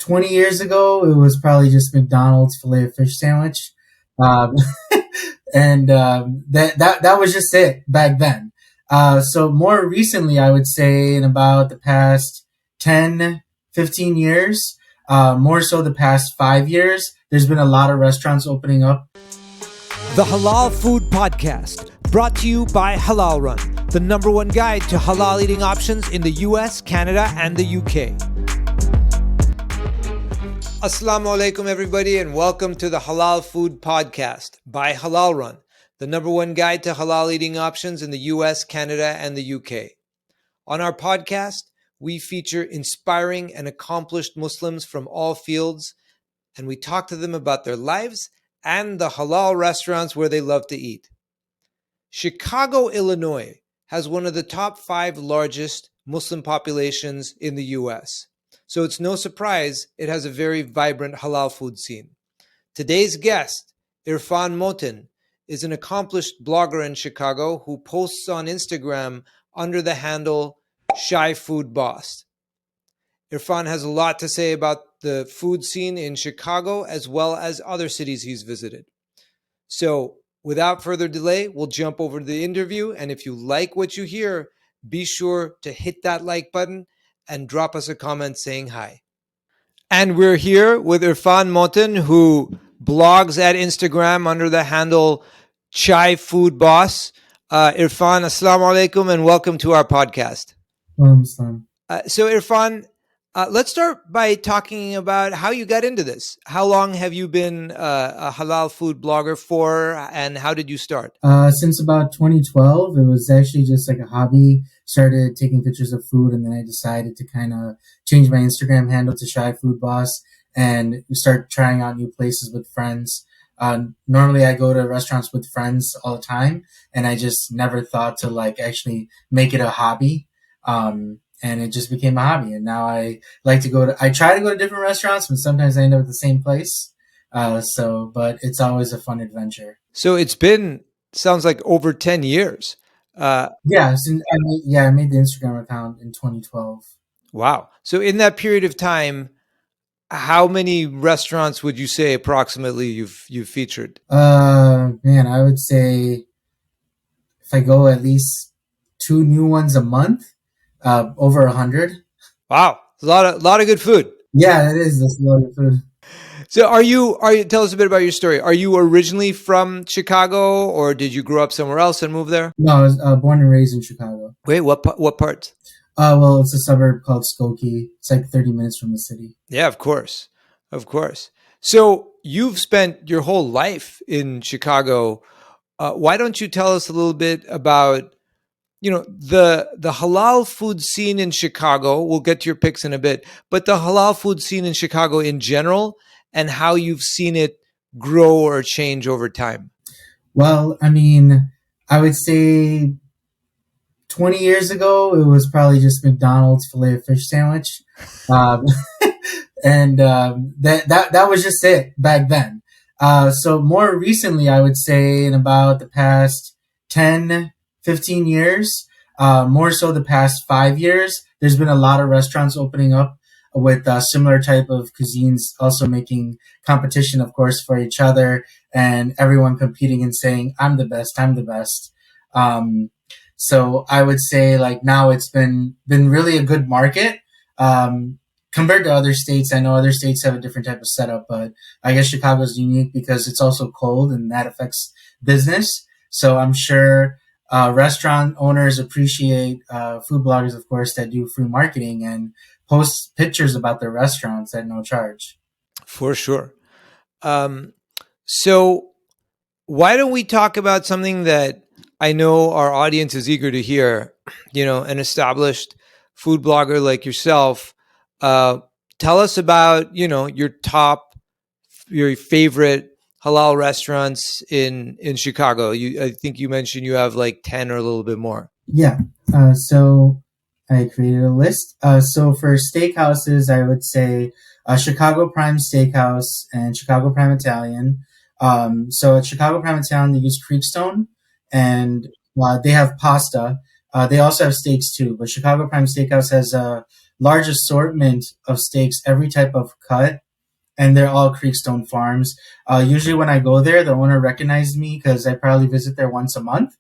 20 years ago, it was probably just McDonald's filet of fish sandwich. Um, and that was just it back then. So more recently, I would say in about the past 10, 15 years, more so the past 5 years, there's been a lot of restaurants opening up. The Halal Food Podcast, brought to you by Halalrun, the number one guide to halal eating options in the US, Canada, and the UK. Assalamu alaikum, everybody, and welcome to the Halal Food Podcast by Halalrun, the number one guide to halal eating options in the US, Canada, and the UK. On our podcast, we feature inspiring and accomplished Muslims from all fields, and we talk to them about their lives and the halal restaurants where they love to eat. Chicago, Illinois has one of the top 5 largest Muslim populations in the US. So it's no surprise it has a very vibrant halal food scene. Today's guest, Irfan Motin, is an accomplished blogger in Chicago who posts on Instagram under the handle Shy Food Boss. Irfan has a lot to say about the food scene in Chicago as well as other cities he's visited. So without further delay, we'll jump over to the interview. And if you like what you hear, be sure to hit that like button and drop us a comment saying hi. And we're here with Irfan Motin, who blogs at Instagram under the handle Chai Food Boss. Irfan, assalamu alaikum and welcome to our podcast. So Irfan, let's start by talking about how you got into this. How long have you been a halal food blogger for, and how did you start? Since about 2012. It was actually just like a hobby. Started taking pictures of food, and then I decided to kind of change my Instagram handle to Shy Food Boss and start trying out new places with friends. Normally I go to restaurants with friends all the time, and I just never thought to like actually make it a hobby. And it just became a hobby. And now I like to I try to go to different restaurants, but sometimes I end up at the same place. But it's always a fun adventure. So sounds like over 10 years. I made the Instagram account in 2012. Wow. So in that period of time, how many restaurants would you say approximately you've featured? I would say if I go at least 2 new ones a month, over 100. Wow. A lot of good food. Yeah, it is. That's a lot of food. So are you tell us a bit about your story. Are you originally from Chicago, or did you grow up somewhere else and move there? No, I was born and raised in Chicago. Wait, what part? Well, it's a suburb called Skokie. It's like 30 minutes from the city. Yeah, of course. So you've spent your whole life in Chicago. Why don't you tell us a little bit about, the halal food scene in Chicago? We'll get to your picks in a bit, but the halal food scene in Chicago in general, and how you've seen it grow or change over time. Well, I would say 20 years ago, it was probably just McDonald's filet of fish sandwich. That was just it back then. So more recently, I would say in about the past 10, 15 years, more so the past 5 years, there's been a lot of restaurants opening up with similar type of cuisines, also making competition, of course, for each other, and everyone competing and saying, I'm the best. So I would say like now it's been really a good market. Compared to other states, I know other states have a different type of setup, but I guess Chicago's unique because it's also cold and that affects business. So I'm sure restaurant owners appreciate food bloggers, of course, that do free marketing and post pictures about their restaurants at no charge. For sure. So why don't we talk about something that I know our audience is eager to hear, an established food blogger like yourself. Tell us about, your favorite halal restaurants in Chicago. I think you mentioned you have like 10 or a little bit more. Yeah. So I created a list. So for steakhouses, I would say Chicago Prime Steakhouse and Chicago Prime Italian. So at Chicago Prime Italian, they use Creekstone, and they have pasta. They also have steaks too, but Chicago Prime Steakhouse has large assortment of steaks, every type of cut, and they're all Creekstone Farms. Usually, when I go there, the owner recognizes me because I probably visit there once a month,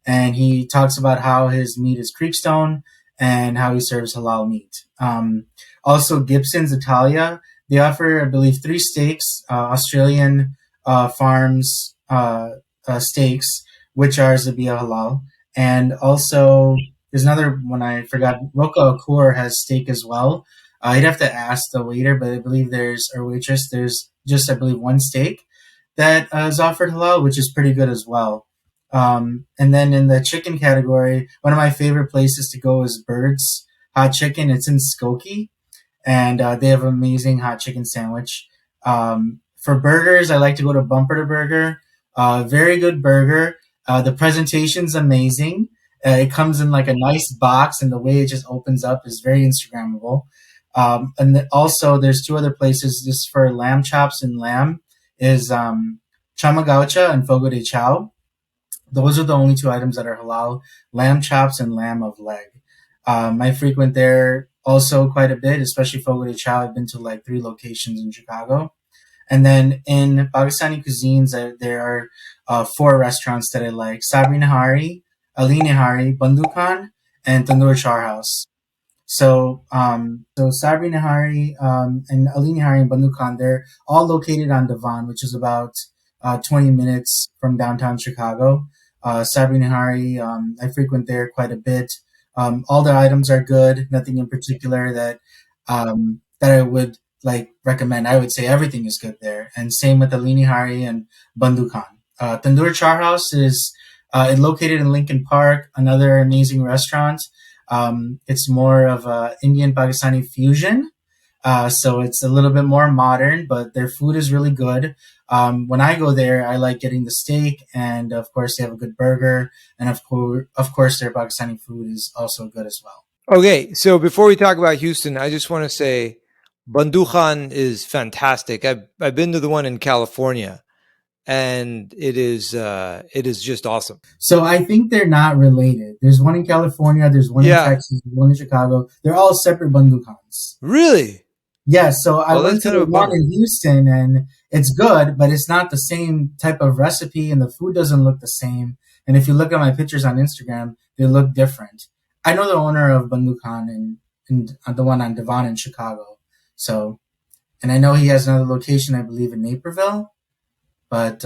and he talks about how his meat is Creekstone and how he serves halal meat. Also, Gibson's Italia, they offer, I believe, three steaks, Australian farms steaks, which are Zabia halal, and also there's another one I forgot. Roca Akur has steak as well. You'd have to ask the waiter, but I believe there's or waitress. There's just I believe one steak that is offered halal, which is pretty good as well. And then in the chicken category, one of my favorite places to go is Bird's Hot Chicken. It's in Skokie, and they have an amazing hot chicken sandwich. For burgers, I like to go to Bumper to Burger. Very good burger. The presentation's amazing. It comes in like a nice box, and the way it just opens up is very Instagrammable. Also, there's two other places just for lamb chops and lamb is Chamagaucha and Fogo de Chao. Those are the only two items that are halal, lamb chops and lamb of leg. I frequent there also quite a bit, especially Fogo de Chao. I've been to like 3 locations in Chicago. And then in Pakistani cuisines, there are 4 restaurants that I like. Sabri Nahari, Ali Nihari, Bandukan, and Tandoor Char House. So Sabri Nahari and Ali Nihari and Bandukan, they're all located on Devon, which is about 20 minutes from downtown Chicago. Sabri Nahari, I frequent there quite a bit. All the items are good, nothing in particular that I would like recommend. I would say everything is good there. And same with Ali Nihari and Bandukan. Tandoor Char House is located in Lincoln Park, another amazing restaurant. It's more of a Indian Pakistani fusion. So it's a little bit more modern, but their food is really good. When I go there, I like getting the steak, and of course they have a good burger, and of course their Pakistani food is also good as well. Okay, so before we talk about Houston, I just want to say Bandukhan is fantastic. I've been to the one in California, and it is just awesome. So I think they're not related. There's one in California, there's one in Texas, there's one in Chicago. They're all separate Bandukhans. Really? Yeah, so I went to the one in Houston, and it's good, but it's not the same type of recipe, and the food doesn't look the same. And if you look at my pictures on Instagram, they look different. I know the owner of Bandukhan and the one on Devon in Chicago. So, and I know he has another location, I believe, in Naperville, but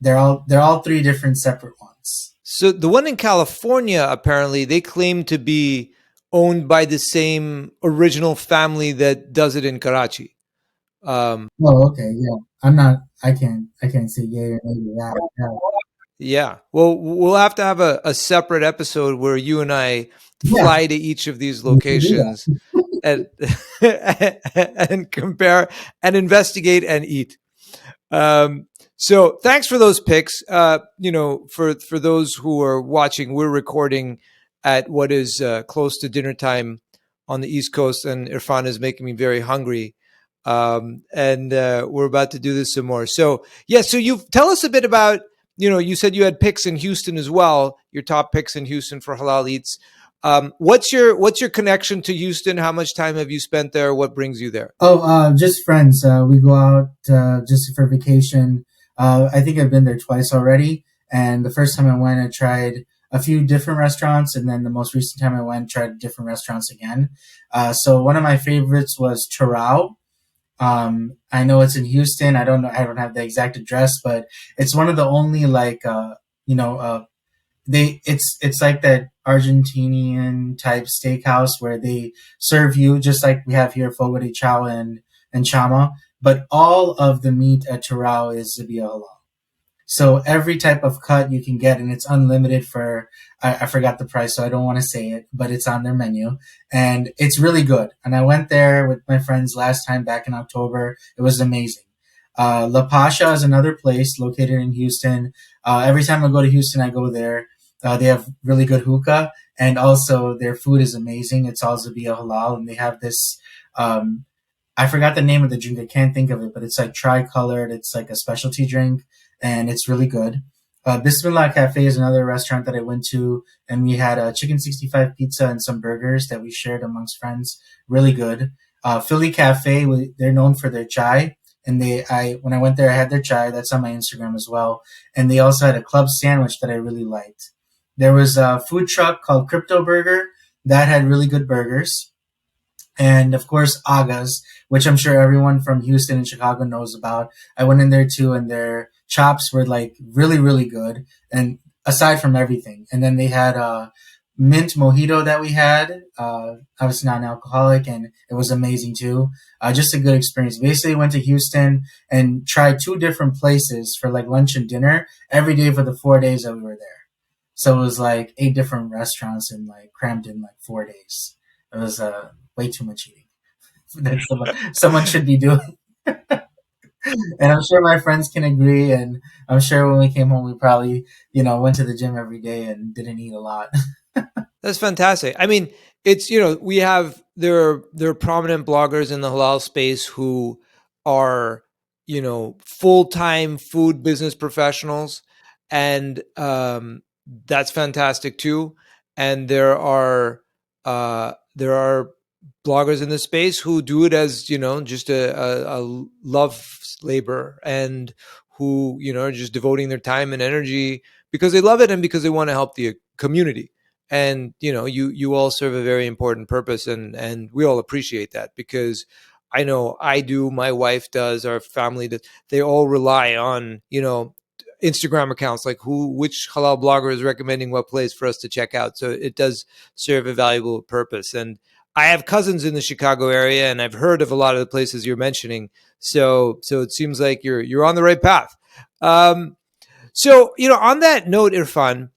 they're all 3 different separate ones. So the one in California, apparently, they claim to be owned by the same original family that does it in Karachi. Oh, okay, yeah. I can't say yay or maybe that. Yeah. Well, we'll have to have a separate episode where you and I fly to each of these locations and and compare and investigate and eat. So thanks for those picks. For those who are watching, we're recording at what is close to dinner time on the East Coast, and Irfan is making me very hungry. And we're about to do this some more. So so you tell us a bit about, you said you had picks in Houston as well, your top picks in Houston for halal eats. What's your connection to Houston? How much time have you spent there? What brings you there? Just friends. We go out just for vacation. I think I've been there twice already. And the first time I went, I tried a few different restaurants. And then the most recent time I went, tried different restaurants again. So one of my favorites was Churao. I know it's in Houston. I don't know. I don't have the exact address, but it's one of the only it's like that Argentinian type steakhouse where they serve you just like we have here Fogo de Chao and Chama, but all of the meat at Churao is Zabia halal. So every type of cut you can get, and it's unlimited for, I forgot the price, so I don't want to say it, but it's on their menu, and it's really good. And I went there with my friends last time back in October. It was amazing. La Pasha is another place located in Houston. Every time I go to Houston, I go there. They have really good hookah, and also their food is amazing. It's all Zabia halal, and they have this, I forgot the name of the drink. I can't think of it, but it's like tri-colored. It's like a specialty drink, and it's really good. Bismillah Cafe is another restaurant that I went to, and we had a chicken 65 pizza and some burgers that we shared amongst friends. Really good. Philly Cafe, they're known for their chai, and when I went there, I had their chai. That's on my Instagram as well. And they also had a club sandwich that I really liked. There was a food truck called Crypto Burger that had really good burgers. And of course, Aga's, which I'm sure everyone from Houston and Chicago knows about. I went in there too, and their chops were like really, really good. And aside from everything, and then they had a mint mojito that we had, obviously non-alcoholic, and it was amazing too. Just a good experience. Basically, went to Houston and tried two different places for like lunch and dinner every day for the 4 days that we were there. So it was like 8 different restaurants and like crammed in like 4 days. It was way too much eating that someone should be doing. And I'm sure my friends can agree. And I'm sure when we came home, we probably, went to the gym every day and didn't eat a lot. That's fantastic. I mean, it's, we have, there are prominent bloggers in the halal space who are, full-time food business professionals. And that's fantastic too. And there are bloggers in the space who do it as, just a love labor, and who, are just devoting their time and energy because they love it and because they want to help the community. And, you all serve a very important purpose, and we all appreciate that, because I know I do, my wife does, our family does. They all rely on, Instagram accounts, like which halal blogger is recommending what place for us to check out. So it does serve a valuable purpose. And I have cousins in the Chicago area, and I've heard of a lot of the places you're mentioning. So it seems like you're on the right path. So on that note, Irfan,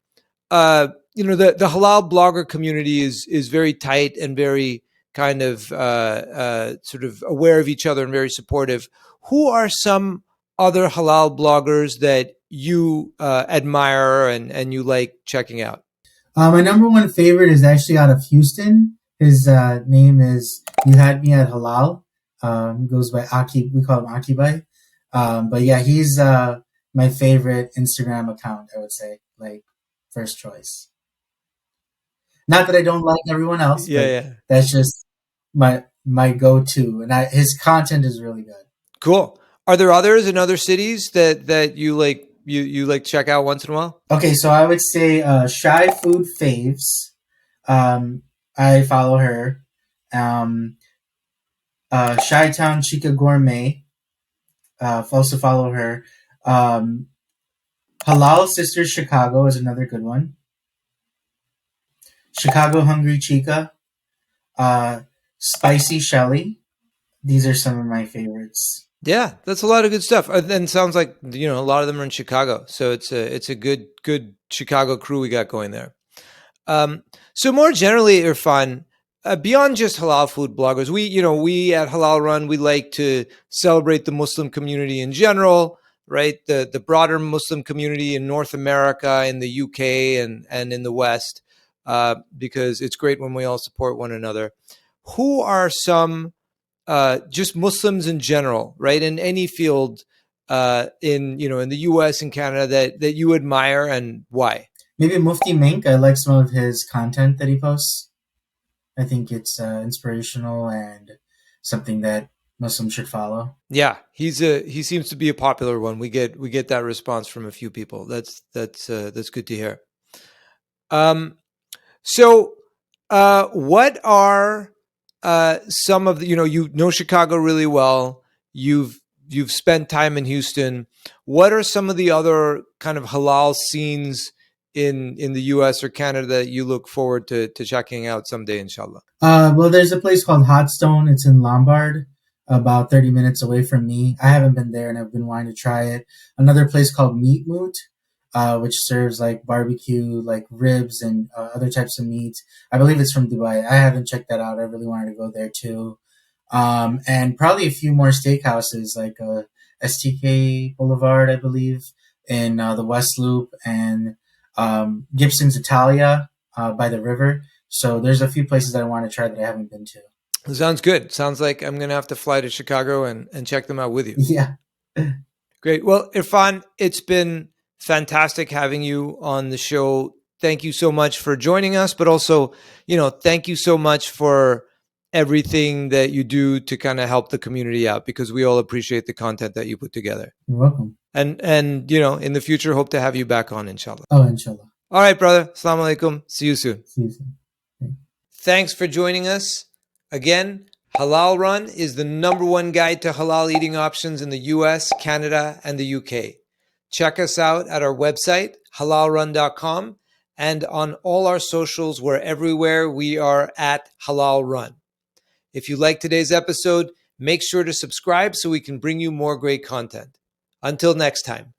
the halal blogger community is very tight and very kind of sort of aware of each other and very supportive. Who are some other halal bloggers that you admire and you like checking out? My number one favorite is actually out of Houston. His name is You Had Me at Halal. He goes by Aki. We call him Akibai. But yeah, he's my favorite Instagram account, I would say, like first choice. Not that I don't like everyone else, but Yeah. that's just my go-to. And his content is really good. Cool. Are there others in other cities that you like you like check out once in a while? Okay, so I would say Shy Food Faves. I follow her. Shy Town Chica Gourmet. Also follow her. Halal Sisters Chicago is another good one. Chicago Hungry Chica. Spicy Shelly. These are some of my favorites. Yeah, that's a lot of good stuff. And sounds like a lot of them are in Chicago, so it's a good Chicago crew we got going there. So more generally, Irfan, beyond just halal food bloggers, we at Halalrun, we like to celebrate the Muslim community in general, right? The broader Muslim community in North America, in the UK, and in the West, because it's great when we all support one another. Who are some just Muslims in general, right, in any field, in the U.S. and Canada that you admire, and why? Maybe Mufti Mink. I like some of his content that he posts. I think it's inspirational and something that Muslims should follow. Yeah, he seems to be a popular one. We get that response from a few people. That's good to hear. So what are some of the, you know Chicago really well. You've spent time in Houston. What are some of the other kind of halal scenes in the US or Canada that you look forward to checking out someday, inshallah? Well, there's a place called Hot Stone. It's in Lombard, about 30 minutes away from me. I haven't been there and I've been wanting to try it. Another place called Meat Moot, which serves like barbecue, like ribs and other types of meat. I believe it's from Dubai. I haven't checked that out. I really wanted to go there too. And probably a few more steakhouses like STK Boulevard, I believe, in the West Loop, and Gibson's Italia by the river. So there's a few places that I want to try that I haven't been to. Sounds good. Sounds like I'm going to have to fly to Chicago and check them out with you. Yeah. Great. Well, Irfan, it's been fantastic having you on the show. Thank you so much for joining us, but also, thank you so much for everything that you do to kind of help the community out, because we all appreciate the content that you put together. You're welcome. And in the future, hope to have you back on, inshallah. Oh, inshallah. All right, brother. Assalamu alaikum. See you soon. See you soon. Thanks for joining us. Again, Halalrun is the #1 guide to halal eating options in the US, Canada, and the UK. Check us out at our website, halalrun.com, and on all our socials. We're everywhere. We are at Halalrun. If you like today's episode, make sure to subscribe so we can bring you more great content. Until next time.